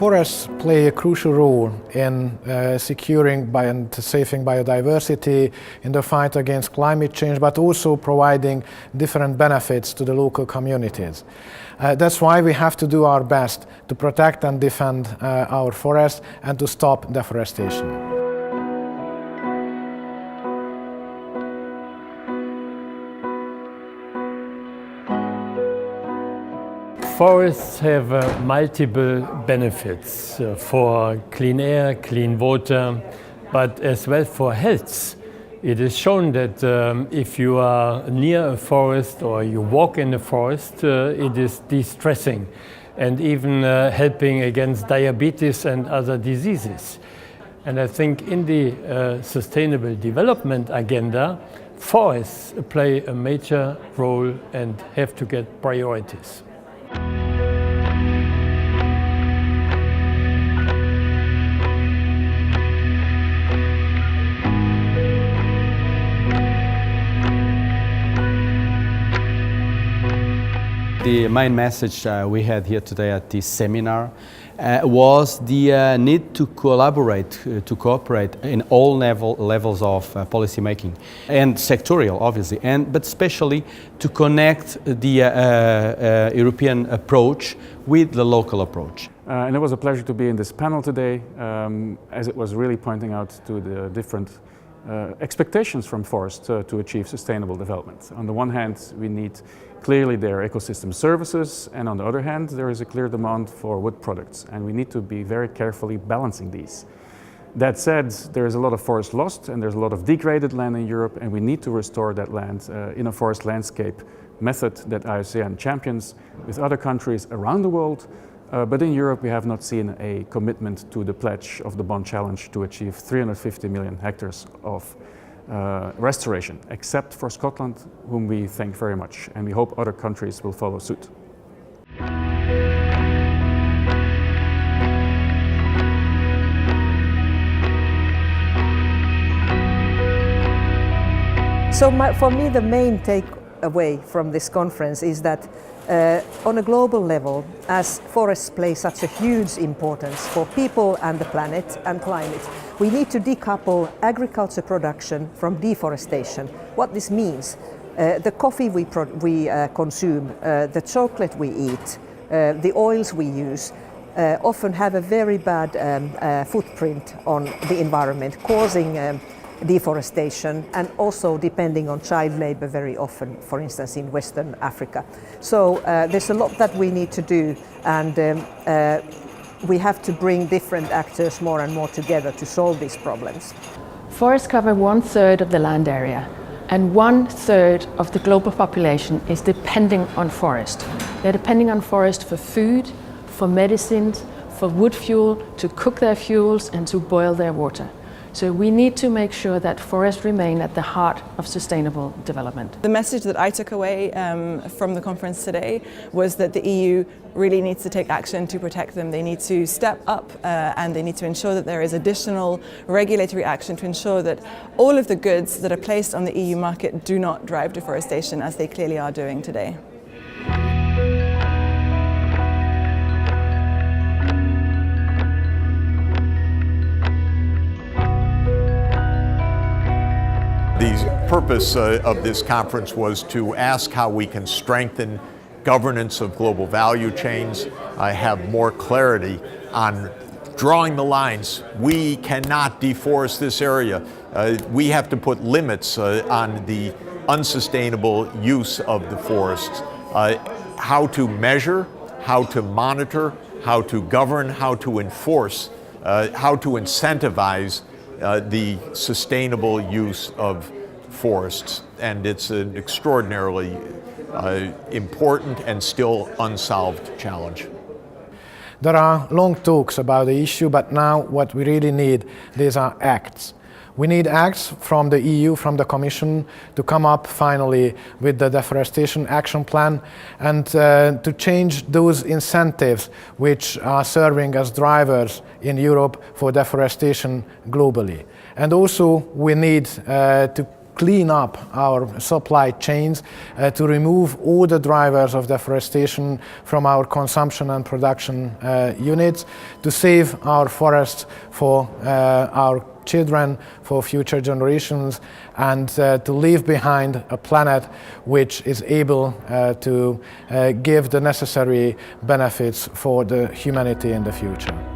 Forests play a crucial role in securing and saving biodiversity, in the fight against climate change, but also providing different benefits to the local communities. That's why we have to do our best to protect and defend our forests and to stop deforestation. Forests have multiple benefits for clean air, clean water, but as well for health. It is shown that if you are near a forest or you walk in the forest, it is de-stressing and even helping against diabetes and other diseases. And I think in the Sustainable Development Agenda, forests play a major role and have to get priorities. The main message we had here today at this seminar was the need to collaborate, to cooperate in all levels of policy making and sectorial, obviously, but especially to connect the European approach with the local approach. And it was a pleasure to be in this panel today, as it was really pointing out to the different expectations from forests to achieve sustainable development. On the one hand, we need clearly their ecosystem services, and on the other hand, there is a clear demand for wood products, and we need to be very carefully balancing these. That said, there is a lot of forest lost, and there's a lot of degraded land in Europe, and we need to restore that land in a forest landscape method that IUCN champions with other countries around the world. But in Europe, we have not seen a commitment to the pledge of the Bonn Challenge to achieve 350 million hectares of restoration, except for Scotland, whom we thank very much, and we hope other countries will follow suit. So for me, the main takeaway from this conference is that on a global level, as forests play such a huge importance for people and the planet and climate, we need to decouple agriculture production from deforestation. What this means, the coffee we consume, the chocolate we eat, the oils we use, often have a very bad footprint on the environment, causing deforestation and also depending on child labor very often, for instance in Western Africa. So there's a lot that we need to do, and we have to bring different actors more and more together to solve these problems. Forests cover 1/3 of the land area, and 1/3 of the global population is depending on forest. They're depending on forest for food, for medicines, for wood fuel, to cook their fuels and to boil their water. So we need to make sure that forests remain at the heart of sustainable development. The message that I took away from the conference today was that the EU really needs to take action to protect them. They need to step up and they need to ensure that there is additional regulatory action to ensure that all of the goods that are placed on the EU market do not drive deforestation, as they clearly are doing today. The purpose of this conference was to ask how we can strengthen governance of global value chains, have more clarity on drawing the lines. We cannot deforest this area. We have to put limits on the unsustainable use of the forests. How to measure, how to monitor, how to govern, how to enforce, how to incentivize the sustainable use of forests, and it's an extraordinarily important and still unsolved challenge. There are long talks about the issue, but now what we really need, these are acts. We need acts from the EU, from the Commission, to come up finally with the deforestation action plan and to change those incentives which are serving as drivers in Europe for deforestation globally. And also we need to clean up our supply chains, to remove all the drivers of deforestation from our consumption and production units, to save our forests for our children, for future generations, and to leave behind a planet which is able to give the necessary benefits for the humanity in the future.